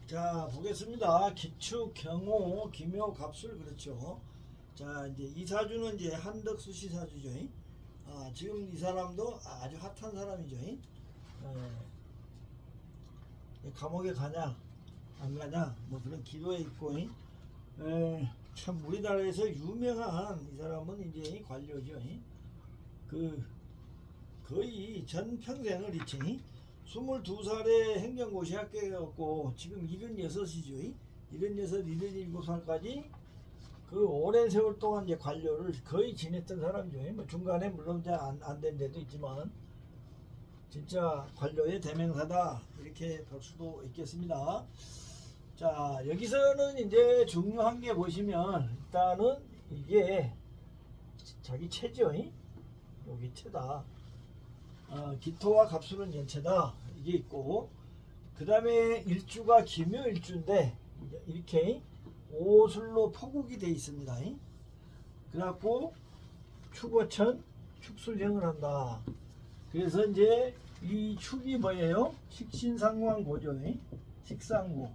자, 보겠습니다. 기축, 경호, 기묘, 갑술, 그렇죠. 자, 이제 이 사주는 이제 한덕수시 사주죠. 지금 이 사람도 아주 핫한 사람이죠. 감옥에 가냐, 안 가냐, 뭐 그런 기로에 있고, 참 우리나라에서 유명한 이 사람은 이제 관료죠. 그 거의 전 평생을 이치 22살에 행정고시 합격해갖고 지금 76이죠. 76, 77살까지 그 오랜 세월 동안 이제 관료를 거의 지냈던 사람이죠. 뭐 중간에 물론 이제 안 된 데도 있지만 진짜 관료의 대명사다 이렇게 볼 수도 있겠습니다. 자, 여기서는 이제 중요한 게 보시면 일단은 이게 자기 체죠. 여기 체다. 기토와 갑술은 전체다 이게 있고, 그 다음에 일주가 기묘일주인데 이렇게 오술로 포국이 돼 있습니다. 그래갖고 축오천 축술형을 한다. 그래서 이제 이 축이 뭐예요? 식신상관고죠. 식상고,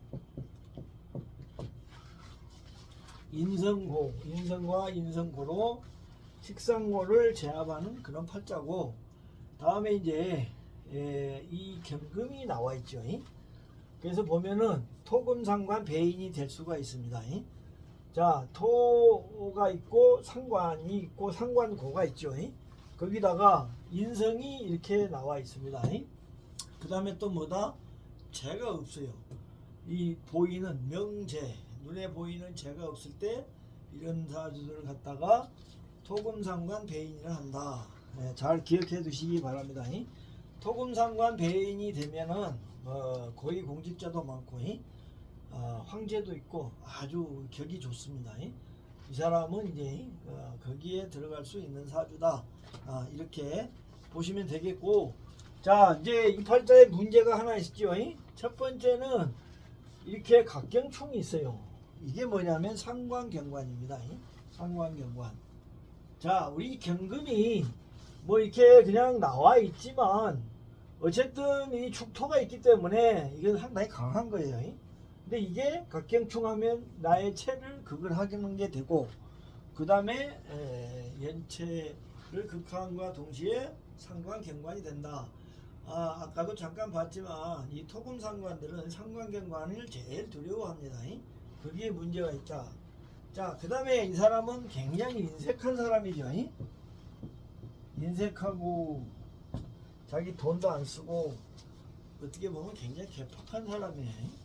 인성고, 인성과 인성고로 식상고를 제압하는 그런 팔자고, 다음에 이제 이 경금이 나와 있죠. 그래서 보면은 토금상관 배인이 될 수가 있습니다. 자, 토가 있고 상관이 있고 상관고가 있죠. 거기다가 인성이 이렇게 나와 있습니다. 그 다음에 또 뭐다? 재가 없어요. 이 보이는 명재, 눈에 보이는 재가 없을 때 이런 사주들을 갖다가 토금상관 배인을 한다. 잘 기억해 두시기 바랍니다. 토금상관 배인이 되면은 고위 공직자도 많고 황제도 있고 아주 격이 좋습니다. 이 사람은 이제 거기에 들어갈 수 있는 사주다. 이렇게 보시면 되겠고, 자, 이제 이 팔자에 문제가 하나 있죠. 첫 번째는 이렇게 각경충이 있어요. 이게 뭐냐면 상관경관입니다. 상관경관. 자, 우리 경금이 뭐 이렇게 그냥 나와 있지만 어쨌든 이 축토가 있기 때문에 이건 상당히 강한 거예요. 근데 이게 각경충하면 나의 체를 극을 하는 게 되고, 그 다음에 연체를 극화함과 동시에 상관경관이 된다. 아까도 잠깐 봤지만 이 토금상관들은 상관경관을 제일 두려워합니다. 거기에 문제가 있다. 자, 그 다음에 이 사람은 굉장히 인색한 사람이죠. 인색하고 자기 돈도 안 쓰고 어떻게 보면 굉장히 개팍한 사람이에요.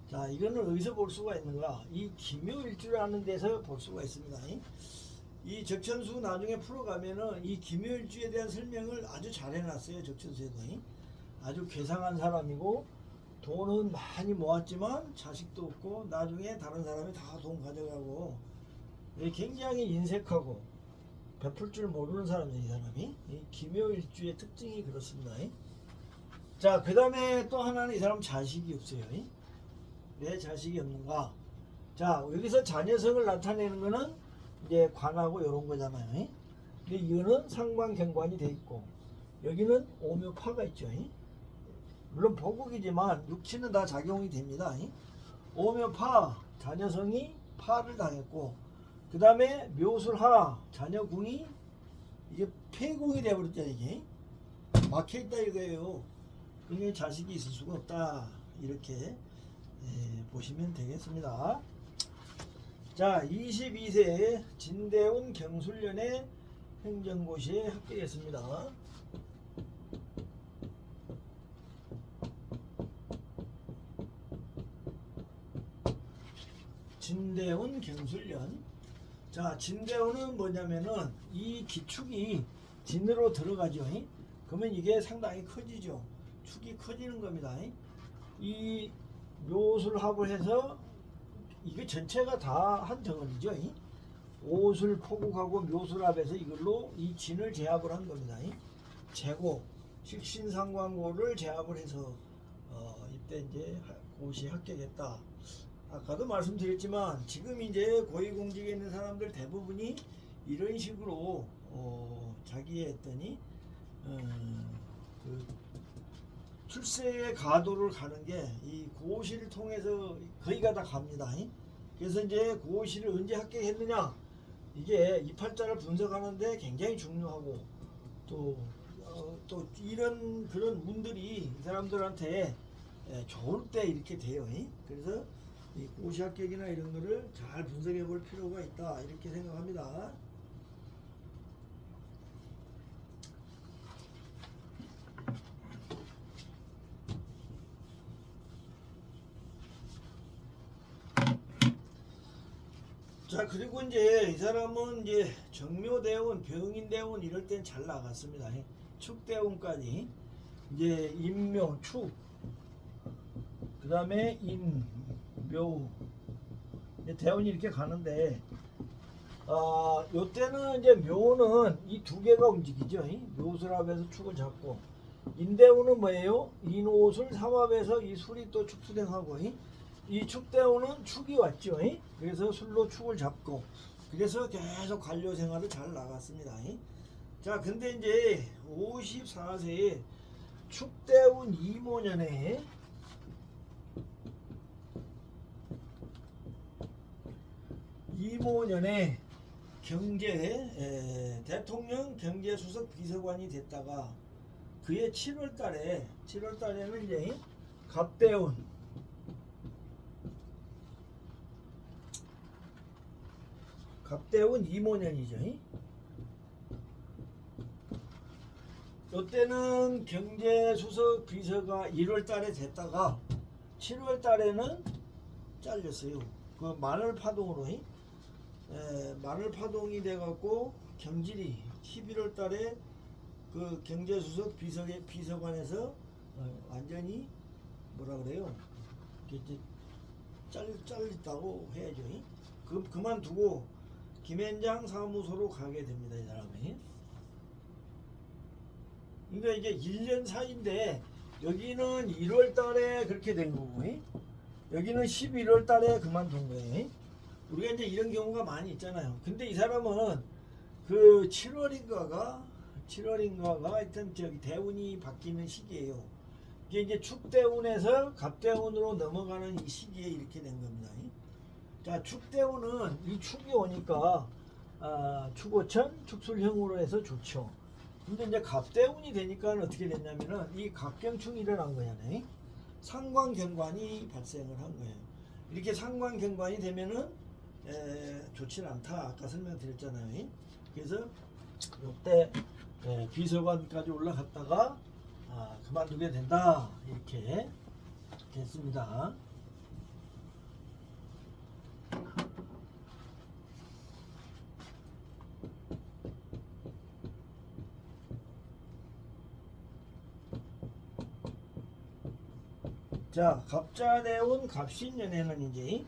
자, 이거는 어디서 볼 수가 있는가? 이 기묘일주라는 데서 볼 수가 있습니다. 이 적천수 나중에 풀어가면은 이 기묘일주에 대한 설명을 아주 잘 해놨어요. 적천수에도 아주 괴상한 사람이고, 돈은 많이 모았지만 자식도 없고 나중에 다른 사람이 다 돈 가져가고 굉장히 인색하고 베풀 줄 모르는 사람이에요. 이 사람이. 이 기묘일주의 특징이 그렇습니다. 자, 그 다음에 또 하나는 이 사람 자식이 없어요. 왜 자식이 없는가? 자, 여기서 자녀성을 나타내는 거는 이제 관하고 이런 거잖아요. 근데 이거는 상관경관이 돼 있고 여기는 오묘파가 있죠. 물론 보국이지만 육치는 다 작용이 됩니다. 오묘파 자녀성이 파를 당했고, 그 다음에 묘술하 자녀궁이 이게 폐궁이 되어버렸죠. 이게 막혀있다 이거예요. 그러니까 자식이 있을 수가 없다 이렇게 보시면 되겠습니다. 자, 22세 진대운 경술련의 행정고시에 합격했습니다. 진대운 경술련. 자, 진대운은 뭐냐면은 이 기축이 진으로 들어가죠. 그러면 이게 상당히 커지죠. 축이 커지는 겁니다. 이 묘술합을 해서 이게 전체가 다 한 덩어리죠. 오술 포국하고 묘술합에서 이걸로 이 진을 제압을 한 겁니다. 재고, 식신상관고를 제압을 해서 이때 이제 고시 합격했다. 아까도 말씀드렸지만 지금 이제 고위공직에 있는 사람들 대부분이 이런 식으로 자기의 했더니 그 출세의 가도를 가는 게 이 고시를 통해서 거의가 다 갑니다. 그래서 이제 고시를 언제 합격했느냐, 이게 이 팔자를 분석하는데 굉장히 중요하고, 또 이런 그런 운들이 이 사람들한테 좋을 때 이렇게 돼요. 그래서 이 고시 합격이나 이런 거를 잘 분석해 볼 필요가 있다, 이렇게 생각합니다. 자, 그리고 이제 이 사람은 이제 정묘대운, 병인대운 이럴 땐 잘 나갔습니다. 축대운까지 이제 임묘, 축, 그 다음에 임, 묘, 대운이 이렇게 가는데, 요때는 이제 묘는 이 두 개가 움직이죠. 묘술합에서 축을 잡고, 인대운은 뭐예요? 인오술 삼합에서 이 술이 또 축수행하고, 이 축대운은 축이 왔죠. 그래서 술로 축을 잡고, 그래서 계속 관료 생활을 잘 나갔습니다. 자, 근데 이제 54세에 축대운 이모년에 대통령 경제수석 비서관이 됐다가 그해 7월달에는 이제 갑대운 이모년이죠. 이때는 경제수석 비서가 1월달에 됐다가 7월달에는 잘렸어요. 그 마늘파동으로 마늘파동이 돼갖고 경질이 11월달에 그 경제수석 비서관에서 완전히 뭐라 그래요? 이제 잘렸다고 해야죠. 그만두고 김앤장 사무소로 가게 됩니다. 이 사람이. 그러니까 이게 1년 사이인데 여기는 1월달에 그렇게 된 거고, 여기는 11월달에 그만둔 거예요. 우리가 이제 이런 경우가 많이 있잖아요. 근데 이 사람은 그 7월인가가 하여튼 저기 대운이 바뀌는 시기예요. 이게 이제 축대운에서 갑대운으로 넘어가는 이 시기에 이렇게 된 겁니다. 자, 축대운은 이 축이 오니까 축오천, 축술형으로 해서 좋죠. 근데 이제 갑대운이 되니까 어떻게 됐냐면은 이 갑경충이 일어난 거잖아요. 상관경관이 발생을 한 거예요. 이렇게 상관경관이 되면은 좋지는 않다, 아까 설명드렸잖아요. 그래서 이때 비서관까지 올라갔다가 그만두게 된다, 이렇게 됐습니다. 자, 갑자대운 갑신년에는 이제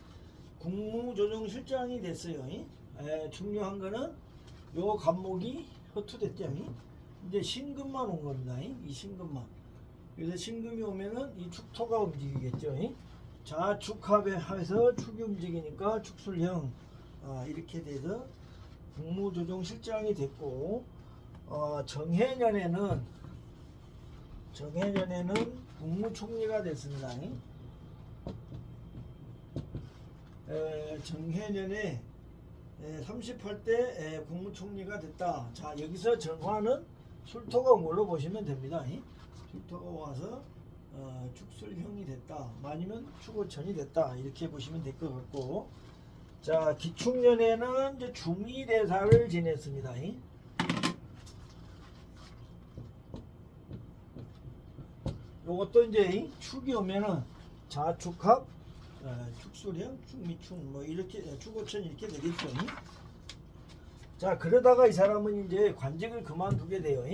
국무조정실장이 됐어요. 중요한 거는 요 갑목이 허투됐죠. 이제 신금만 온 겁니다. 이 신금만. 그래서 신금이 오면은 이 축토가 움직이겠죠. 자축합에서 축이 움직이니까 축술형, 이렇게 돼서 국무조정실장이 됐고, 정해년에는 국무총리가 됐습니다. 정해년에 38대 국무총리가 됐다. 자, 여기서 정화는 술토가 온 걸로 보시면 됩니다. 술토가 와서 축술형이 됐다, 아니면 축오천이 됐다, 이렇게 보시면 될 것 같고, 자, 기축년에는 이제 중의대사를 지냈습니다. 요것도 이제 축이 오면은 자축합, 축술형, 축미축, 뭐 이렇게 축오천 이렇게 되겠죠. 자, 그러다가 이 사람은 이제 관직을 그만두게 돼요.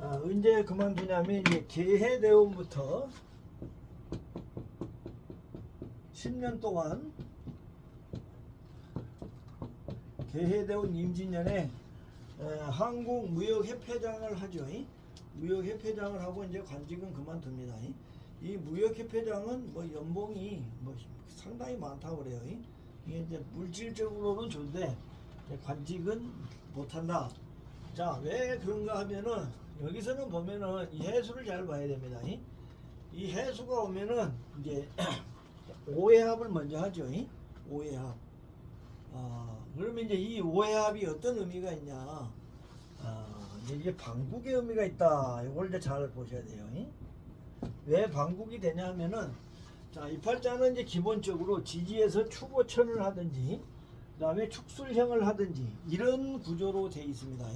언제 그만두냐면 이제 계해대운부터 10년 동안 계해대운 임진년에 한국무역협회장을 하죠. 무역협회장을 하고 이제 관직은 그만둡니다. 이 무역협회장은 뭐 연봉이 뭐 상당히 많다고 그래요. 이게 이제 물질적으로는 좋은데 관직은 못한다. 자, 왜 그런가 하면은 여기서는 보면은 이 해수를 잘 봐야 됩니다. 이 해수가 오면은 이제 오해합을 먼저 하죠. 오해합. 그러면 이제 이 오해합이 어떤 의미가 있냐? 이게 방국의 의미가 있다. 이걸 이제 잘 보셔야 돼요. 왜 방국이 되냐면은, 자, 이 팔자는 이제 기본적으로 지지에서 축오천을 하든지, 그 다음에 축술형을 하든지, 이런 구조로 되어 있습니다.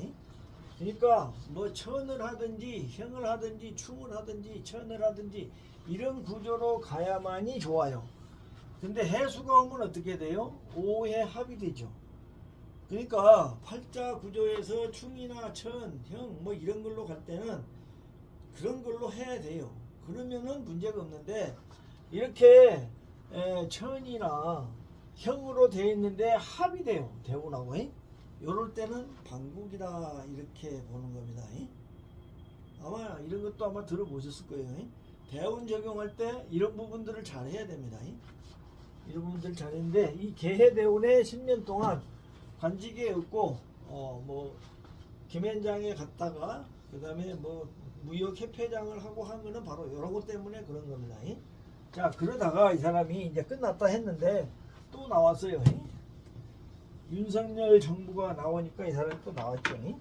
그러니까, 뭐, 천을 하든지, 형을 하든지, 충을 하든지, 천을 하든지, 이런 구조로 가야만이 좋아요. 근데 해수가 오면 어떻게 돼요? 오해합이 되죠. 그러니까 팔자 구조에서 충이나 천, 형 뭐 이런 걸로 갈 때는 그런 걸로 해야 돼요. 그러면은 문제가 없는데 이렇게 천이나 형으로 되어 있는데 합이 돼요. 대운하고. 요럴 때는 방국이다 이렇게 보는 겁니다. 아마 이런 것도 아마 들어보셨을 거예요. 대운 적용할 때 이런 부분들을 잘 해야 됩니다. 이런 부분들을 잘 했는데 이 개해대운에 10년 동안 관직에 없고 뭐 김현장에 갔다가 그 다음에 뭐 무역협회장을 하고 하면은 바로 이런 것 때문에 그런 겁니다. 자, 그러다가 이 사람이 이제 끝났다 했는데 또 나왔어요. 윤석열 정부가 나오니까 이 사람이 또 나왔죠.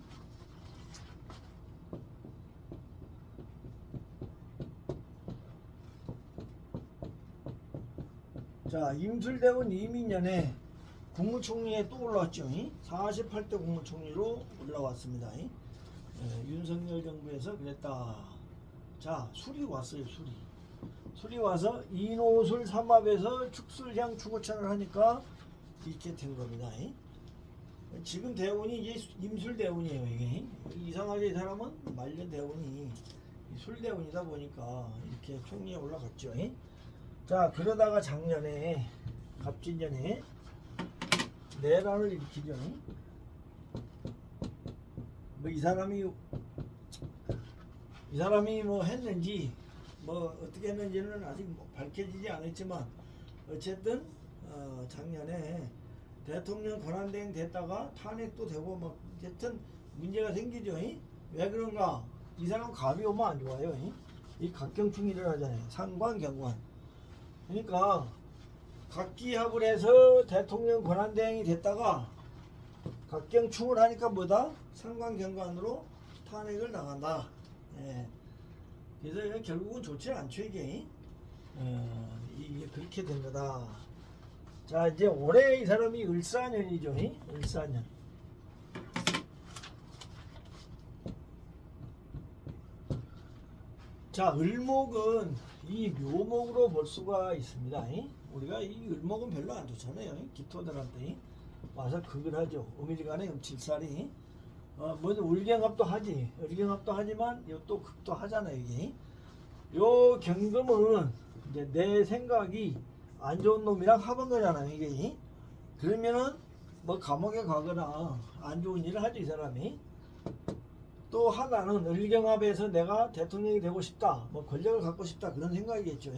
자, 임술대원 이민년에 국무총리에 또 올라왔죠. 48대 국무총리로 올라왔습니다. 윤석열 정부에서 그랬다. 자, 술이 왔어요. 술이 와서 인호술 삼합에서 축술향 축오천을 하니까 이렇게 된 겁니다. 지금 대운이 이제 임술대운이에요. 이게 이상하게 이 사람은 말년 대운이 술대운이다 보니까 이렇게 총리에 올라갔죠. 자, 그러다가 작년에 갑진년에 내란을 일으키죠. 뭐 이 사람이 뭐 했는지 뭐 어떻게 했는지는 아직 뭐 밝혀지지 않았지만 어쨌든 작년에 대통령 권한대행 됐다가 탄핵도 되고 막 어쨌든 문제가 생기죠. 왜 그런가? 이 사람 갑이 오면 안 좋아요. 이 각경충일을 하잖아요. 상관 경관. 그러니까 각기합을 해서 대통령 권한대행이 됐다가 각경충을 하니까 뭐다? 상관경관으로 탄핵을 나간다. 그래서 결국은 좋지 않죠 이게. 이게 그렇게 된 거다. 자, 이제 올해 이 사람이 을사년이죠. 을사년. 자, 을목은 이 묘목으로 볼 수가 있습니다. 우리가 이 을목은 별로 안 좋잖아요. 기토들한테 와서 극을 하죠. 음일간에 음칠살이 먼저 울경합도 하지. 을경합도 하지만 또 극도 하잖아요. 이게 요 경금은 이제 내 생각이 안 좋은 놈이랑 합은 거잖아요. 이게 그러면은 뭐 감옥에 가거나 안 좋은 일을 하죠. 이 사람이. 또 하나는 을경합에서 내가 대통령이 되고 싶다, 뭐 권력을 갖고 싶다 그런 생각이겠죠.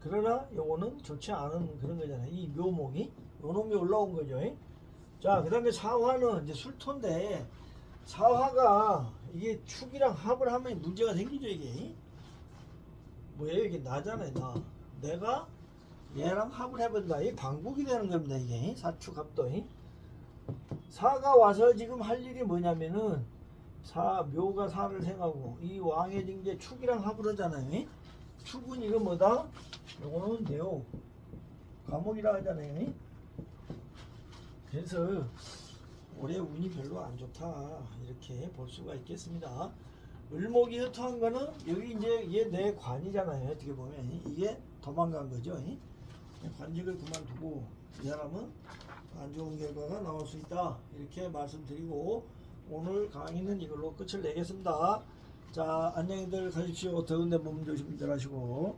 그러나 요거는 좋지 않은 그런 거잖아요. 이 묘목이 요 놈이 올라온 거죠. 자, 그 다음에 사화는 이제 술토인데 사화가 이게 축이랑 합을 하면 문제가 생기죠. 이게 뭐예요? 이게 나잖아요. 내가 얘랑 합을 해본다. 이 방국이 되는 겁니다. 이게 사축합도. 사가 와서 지금 할 일이 뭐냐면은 묘가 사를 생하고 이 왕의 징제 축이랑 합을 하잖아요. 축은 이거 뭐다? 요거는 내요 감옥이라 하잖아요. 그래서 올해 운이 별로 안 좋다 이렇게 볼 수가 있겠습니다. 을목이 흩어한 거는 여기 이제 이게 내 관이잖아요. 어떻게 보면 이게 도망간 거죠. 관직을 그만두고 이 사람은 안 좋은 결과가 나올 수 있다 이렇게 말씀드리고 오늘 강의는 이걸로 끝을 내겠습니다. 자, 안녕히들 가십시오. 더운데 몸 조심들 하시고.